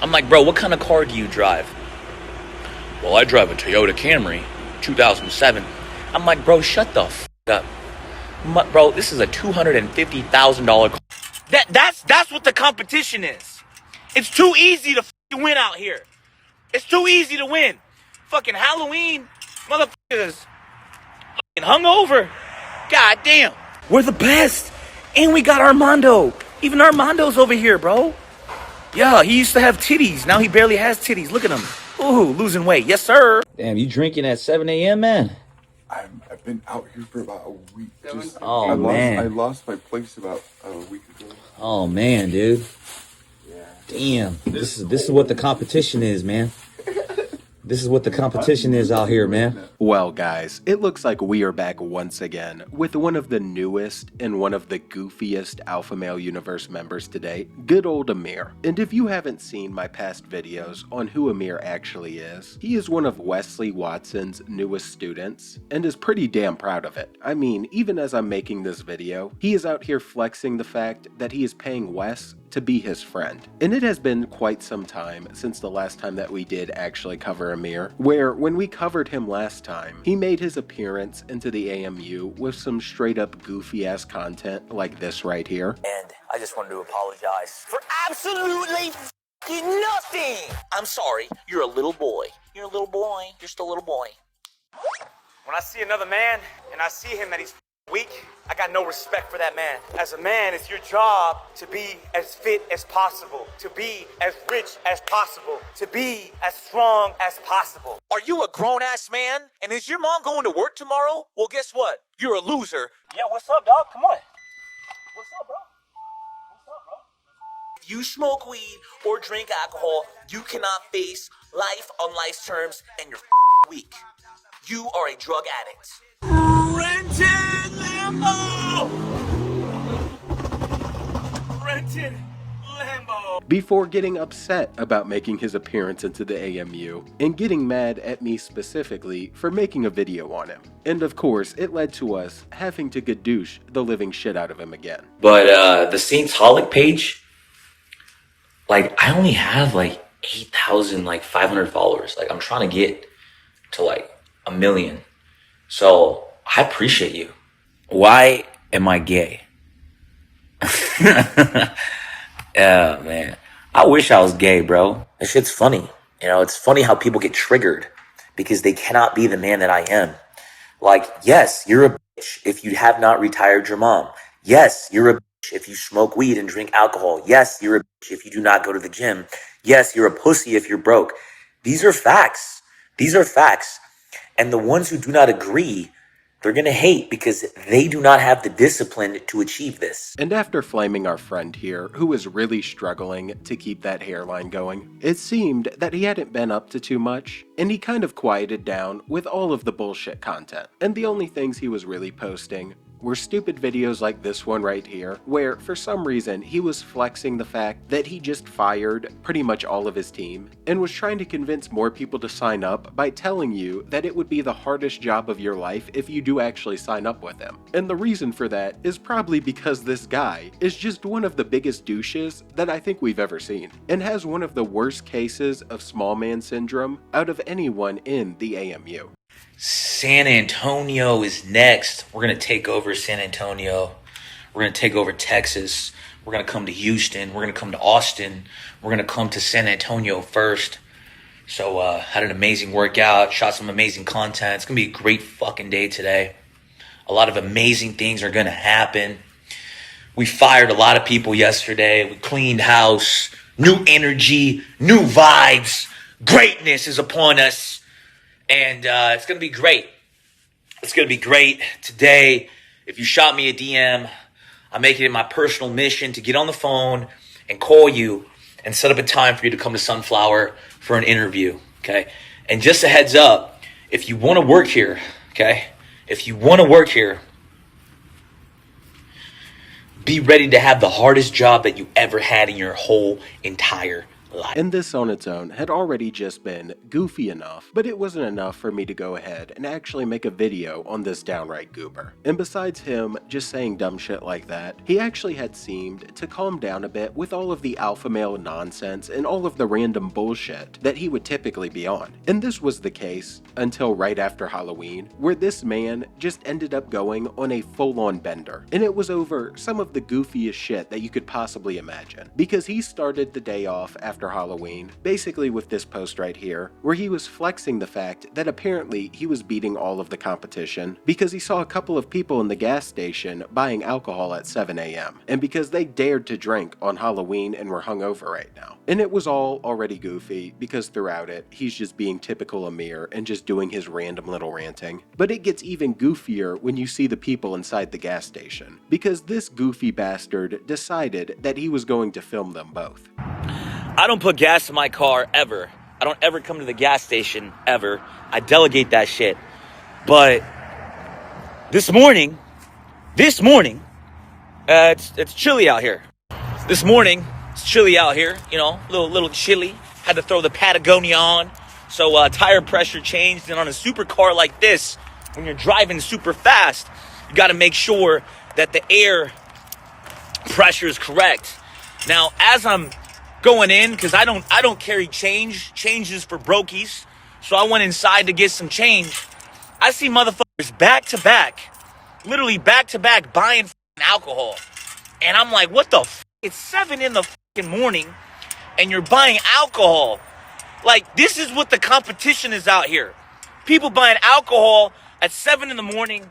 I'm like, bro, what kind of car do you drive? Well, I drive a Toyota Camry, 2007. I'm like, bro, shut the f up. Bro, this is a $250,000 car. That's what the competition is. It's too easy to win out here. It's too easy to win. Fucking Halloween, motherfuckers hungover. God damn. We're the best. And we got Armando. Even Armando's over here, bro. Yeah, he used to have titties. Now he barely has titties. Look at him. Ooh, losing weight. Yes, sir. Damn, you drinking at 7 a.m., man? I've been out here for about a week. Man. I lost my place about a week ago. Oh, man, dude. Yeah. Damn. This is what the competition is, man. This is what the competition is out here, man. Well, guys, it looks like we are back once again with one of the newest and one of the goofiest Alpha Male Universe members today, good old Amir. And if you haven't seen my past videos on who Amir actually is, he is one of Wesley Watson's newest students and is pretty damn proud of it. I mean, even as I'm making this video, he is out here flexing the fact that he is paying Wes to be his friend. And it has been quite some time since the last time that we did actually cover Amir, where when we covered him last time, he made his appearance into the AMU with some straight up goofy ass content like this right here. And I just wanted to apologize for absolutely nothing. I'm sorry. You're a little boy. You're a little boy. You're just a little boy. When I see another man and I see him that he's weak, I got no respect for that man. As a man, it's your job to be as fit as possible, to be as rich as possible, to be as strong as possible. Are you a grown-ass man? And is your mom going to work tomorrow? Well, guess what? You're a loser. Yeah, what's up, dog? Come on. What's up, bro? If you smoke weed or drink alcohol, you cannot face life on life's terms, and you're weak. You are a drug addict. Rented Lambo! Rented Lambo! Before getting upset about making his appearance into the AMU and getting mad at me specifically for making a video on him. And of course, it led to us having to gadoosh the living shit out of him again. But the Saintolic page, like, I only have like 8,500 followers. Like, I'm trying to get to like 1 million. So I appreciate you. Why am I gay? Yeah, man. I wish I was gay, bro. That shit's funny. You know, it's funny how people get triggered because they cannot be the man that I am. Like, yes, you're a bitch if you have not retired your mom. Yes, you're a bitch if you smoke weed and drink alcohol. Yes, you're a bitch if you do not go to the gym. Yes, you're a pussy if you're broke. These are facts. These are facts. And the ones who do not agree, they're going to hate because they do not have the discipline to achieve this. And after flaming our friend here, who was really struggling to keep that hairline going, it seemed that he hadn't been up to too much, and he kind of quieted down with all of the bullshit content. And the only things he was really posting were stupid videos like this one right here, where for some reason he was flexing the fact that he just fired pretty much all of his team and was trying to convince more people to sign up by telling you that it would be the hardest job of your life if you do actually sign up with him. And the reason for that is probably because this guy is just one of the biggest douches that I think we've ever seen, and has one of the worst cases of small man syndrome out of anyone in the AMU. San Antonio is next. We're going to take over San Antonio. We're going to take over Texas. We're going to come to Houston. We're going to come to Austin. We're going to come to San Antonio first. So, had an amazing workout, shot some amazing content. It's going to be a great fucking day today. A lot of amazing things are going to happen. We fired a lot of people yesterday. We cleaned house. New energy, new vibes. Greatness is upon us. And it's going to be great. It's going to be great today. If you shot me a DM, I'm making it my personal mission to get on the phone and call you and set up a time for you to come to Sunflower for an interview, okay? And just a heads up, if you want to work here, okay? If you want to work here, be ready to have the hardest job that you ever had in your whole entire life. And this on its own had already just been goofy enough, but it wasn't enough for me to go ahead and actually make a video on this downright goober. And besides him just saying dumb shit like that, he actually had seemed to calm down a bit with all of the alpha male nonsense and all of the random bullshit that he would typically be on. And this was the case until right after Halloween, where this man just ended up going on a full-on bender. And it was over some of the goofiest shit that you could possibly imagine. Because he started the day off after Halloween, basically with this post right here, where he was flexing the fact that apparently he was beating all of the competition because he saw a couple of people in the gas station buying alcohol at 7 a.m. and because they dared to drink on Halloween and were hungover right now. And it was all already goofy because throughout it, he's just being typical Amir and just doing his random little ranting. But it gets even goofier when you see the people inside the gas station, because this goofy bastard decided that he was going to film them both. I don't put gas in my car ever. I don't ever come to the gas station ever. I delegate that shit. But this morning, it's chilly out here. This morning, it's chilly out here. You know, little chilly. Had to throw the Patagonia on. So tire pressure changed. And on a supercar like this, when you're driving super fast, you got to make sure that the air pressure is correct. Now, as I'm going in, because I don't carry changes for brokies, so I went inside to get some change. I see motherfuckers back to back, literally back to back, buying alcohol, and I'm like, what the f? It's 7 in the morning, and you're buying alcohol. Like, this is what the competition is out here. People buying alcohol at 7 in the morning.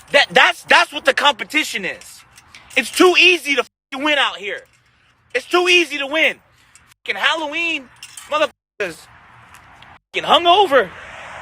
That's what the competition is. It's too easy to win out here. It's too easy to win. Halloween, motherfuckers hungover.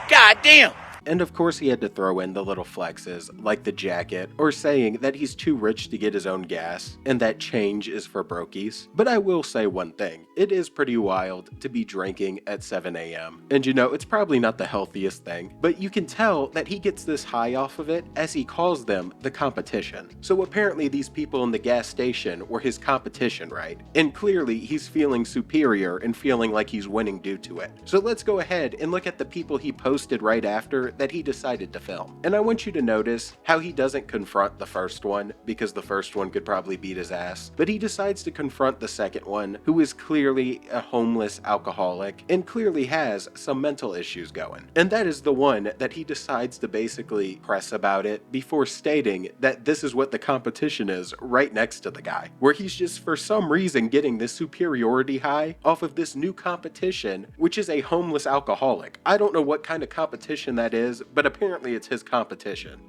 God damn. And of course he had to throw in the little flexes, like the jacket, or saying that he's too rich to get his own gas, and that change is for brokies. But I will say one thing, it is pretty wild to be drinking at 7 a.m. And you know, it's probably not the healthiest thing, but you can tell that he gets this high off of it as he calls them the competition. So apparently these people in the gas station were his competition, right? And clearly he's feeling superior and feeling like he's winning due to it. So let's go ahead and look at the people he posted right after that he decided to film. And I want you to notice how he doesn't confront the first one, because the first one could probably beat his ass, but he decides to confront the second one, who is clearly a homeless alcoholic and clearly has some mental issues going. And that is the one that he decides to basically press about it before stating that this is what the competition is right next to the guy, where he's just for some reason getting this superiority high off of this new competition, which is a homeless alcoholic. I don't know what kind of competition that is, but apparently it's his competition.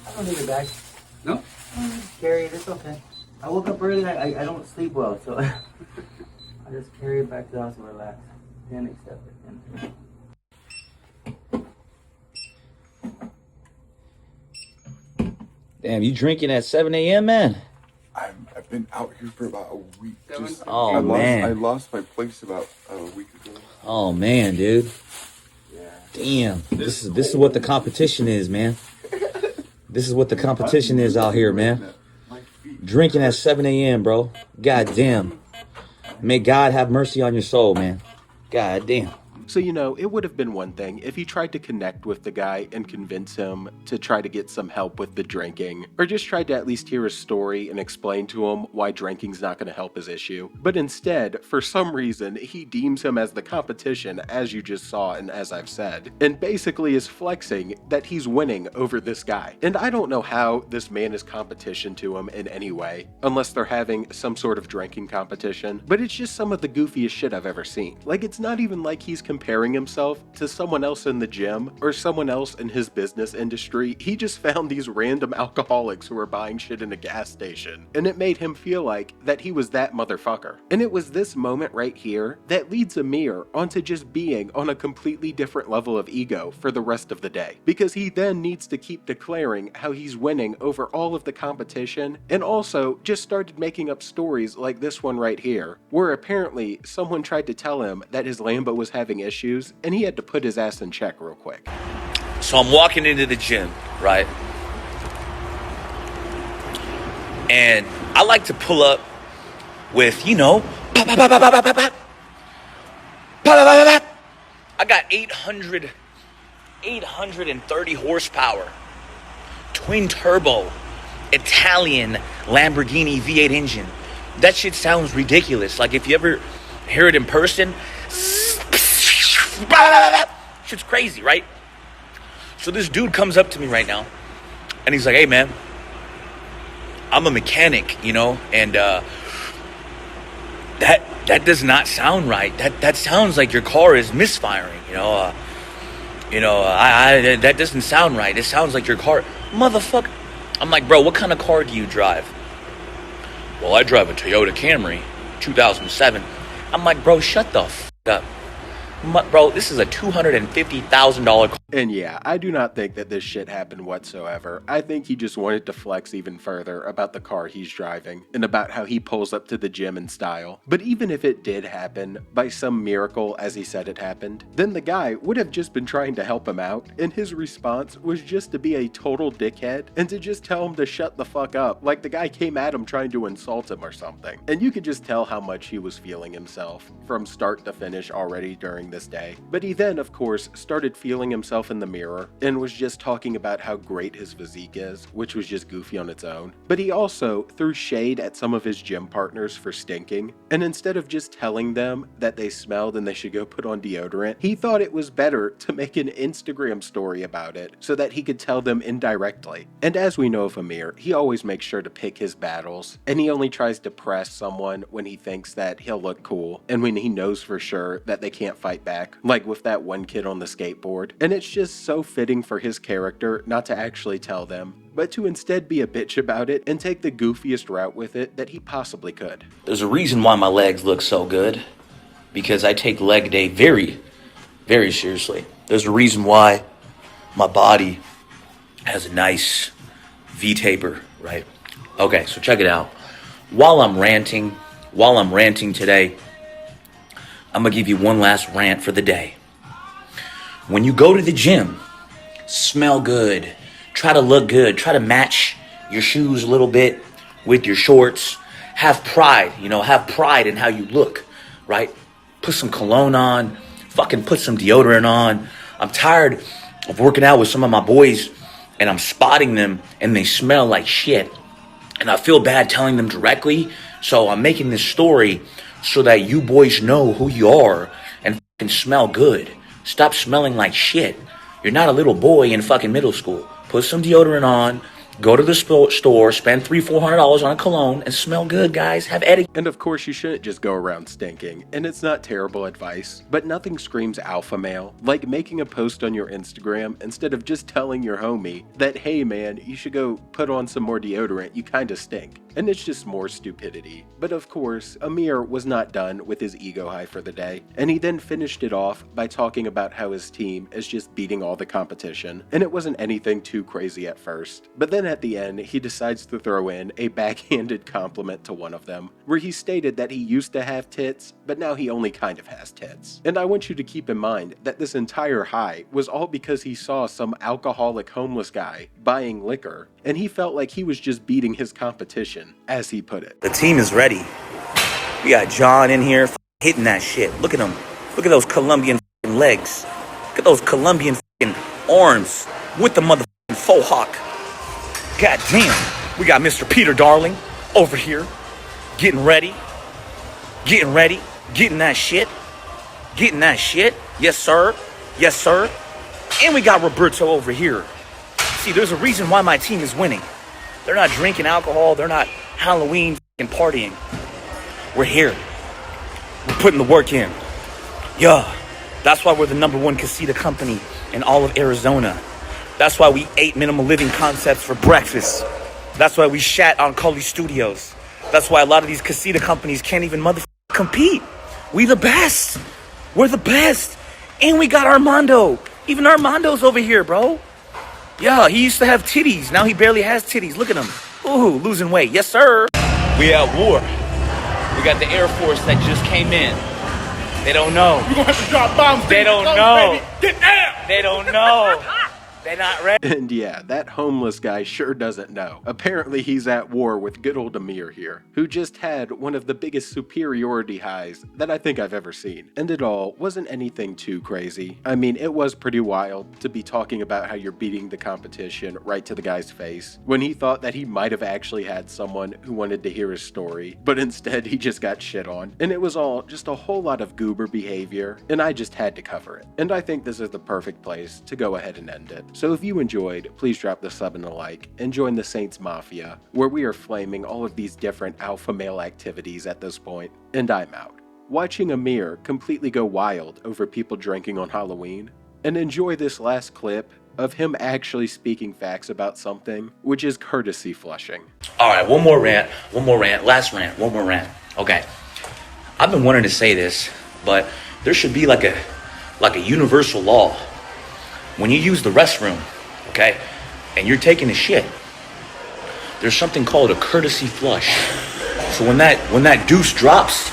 I don't need a bag. No? Carry it, it's okay. I woke up early, I don't sleep well, so I just carry it back to the house and relax. Then accept it. Damn, you drinking at 7 a.m., man? I've been out here for about a week. Just, Oh, man. I lost my place about a week ago. Oh man, dude. Yeah. Damn. This is what the competition is, man. This is what the competition is out here, man. Drinking at 7 a.m., bro. God damn. May God have mercy on your soul, man. God damn. So, you know, it would have been one thing if he tried to connect with the guy and convince him to try to get some help with the drinking, or just tried to at least hear his story and explain to him why drinking's not going to help his issue. But instead, for some reason, he deems him as the competition, as you just saw and as I've said, and basically is flexing that he's winning over this guy. And I don't know how this man is competition to him in any way, unless they're having some sort of drinking competition, but it's just some of the goofiest shit I've ever seen. Like, it's not even like he's comparing himself to someone else in the gym or someone else in his business industry. He just found these random alcoholics who were buying shit in a gas station, and it made him feel like that he was that motherfucker. And it was this moment right here that leads Amir onto just being on a completely different level of ego for the rest of the day, because he then needs to keep declaring how he's winning over all of the competition, and also just started making up stories like this one right here, where apparently someone tried to tell him that his Lambo was having issues, and he had to put his ass in check real quick. So I'm walking into the gym, right? And I like to pull up with, you know, pop, pop, pop, pop, pop, pop, pop. got 830 horsepower, twin turbo, Italian Lamborghini V8 engine. That shit sounds ridiculous. Like if you ever hear it in person, shit's crazy, right? So this dude comes up to me right now, and he's like, "Hey man, I'm a mechanic, you know, and that does not sound right. That sounds like your car is misfiring, you know. That doesn't sound right. It sounds like your car, motherfucker." I'm like, "Bro, what kind of car do you drive?" "Well, I drive a Toyota Camry, 2007. I'm like, "Bro, shut the f*** up. Bro, this is a $250,000 car." And yeah, I do not think that this shit happened whatsoever. I think he just wanted to flex even further about the car he's driving and about how he pulls up to the gym in style. But even if it did happen, by some miracle as he said it happened, then the guy would have just been trying to help him out, and his response was just to be a total dickhead and to just tell him to shut the fuck up, like the guy came at him trying to insult him or something. And you could just tell how much he was feeling himself from start to finish already during this day. But he then, of course, started feeling himself in the mirror and was just talking about how great his physique is, which was just goofy on its own. But he also threw shade at some of his gym partners for stinking, and instead of just telling them that they smelled and they should go put on deodorant, he thought it was better to make an Instagram story about it so that he could tell them indirectly. And as we know of Amir, he always makes sure to pick his battles, and he only tries to press someone when he thinks that he'll look cool and when he knows for sure that they can't fight back, like with that one kid on the skateboard. And it's just so fitting for his character not to actually tell them, but to instead be a bitch about it and take the goofiest route with it that he possibly could. There's a reason why my legs look so good, because I take leg day very, very seriously. There's a reason why my body has a nice V-taper, right? Okay, so check it out. While I'm ranting today, I'm gonna give you one last rant for the day. When you go to the gym, smell good, try to look good, try to match your shoes a little bit with your shorts. Have pride, have pride in how you look, right? Put some cologne on, fucking put some deodorant on. I'm tired of working out with some of my boys and I'm spotting them and they smell like shit. And I feel bad telling them directly, so I'm making this story so that you boys know who you are and fucking smell good. Stop smelling like shit. You're not a little boy in fucking middle school. Put some deodorant on, go to the store, spend $300-400 on a cologne, and smell good, guys. Have etiquette. And of course, you shouldn't just go around stinking, and it's not terrible advice, but nothing screams alpha male like making a post on your Instagram instead of just telling your homie that, hey man, you should go put on some more deodorant, you kinda stink. And it's just more stupidity. But of course, Amir was not done with his ego high for the day, and he then finished it off by talking about how his team is just beating all the competition, and it wasn't anything too crazy at first. But then at the end, he decides to throw in a backhanded compliment to one of them, where he stated that he used to have tits, but now he only kind of has tits. And I want you to keep in mind that this entire high was all because he saw some alcoholic homeless guy buying liquor, and he felt like he was just beating his competition, as he put it. The team is ready. We got John in here hitting that shit. Look at him. Look at those Colombian legs. Look at those Colombian arms with the motherfucking faux hawk. God damn. We got Mr. Peter Darling over here getting ready, getting that shit. Yes, sir. Yes, sir. And we got Roberto over here. See, there's a reason why my team is winning. They're not drinking alcohol. They're not Halloween partying. We're here. We're putting the work in. Yeah. That's why we're the #1 casita company in all of Arizona. That's why we ate minimal living concepts for breakfast. That's why we shat on Cully Studios. That's why a lot of these casita companies can't even compete. We the best. We're the best. And we got Armando. Even Armando's over here, bro. Yeah, he used to have titties. Now he barely has titties. Look at him. Ooh, losing weight. Yes, sir. We at war. We got the Air Force that just came in. They don't know. You're gonna have to drop bombs. They don't know. Baby. Get down. They don't know. They're not ready. And yeah, that homeless guy sure doesn't know. Apparently he's at war with good old Amir here, who just had one of the biggest superiority highs that I think I've ever seen. And it all wasn't anything too crazy. I mean, it was pretty wild to be talking about how you're beating the competition right to the guy's face, when he thought that he might have actually had someone who wanted to hear his story, but instead he just got shit on. And it was all just a whole lot of goober behavior, and I just had to cover it. And I think this is the perfect place to go ahead and end it. So if you enjoyed, please drop the sub and a like, and join the Saints Mafia, where we are flaming all of these different alpha male activities at this point. And I'm out. Watching Amir completely go wild over people drinking on Halloween, and enjoy this last clip of him actually speaking facts about something, which is courtesy flushing. All right, one more rant, last rant, one more rant. Okay, I've been wanting to say this, but there should be like a universal law. When you use the restroom, okay, and you're taking a shit, there's something called a courtesy flush. So when that deuce drops,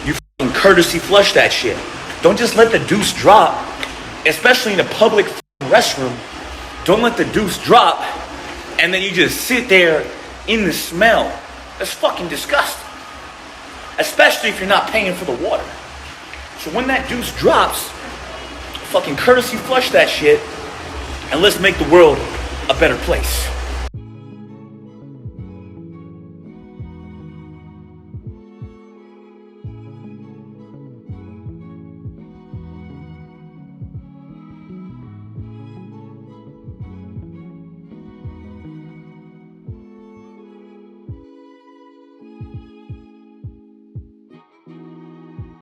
you fucking courtesy flush that shit. Don't just let the deuce drop, especially in a public restroom. Don't let the deuce drop and then you just sit there in the smell. That's fucking disgusting. Especially if you're not paying for the water. So when that deuce drops, fucking courtesy flush that shit, and let's make the world a better place.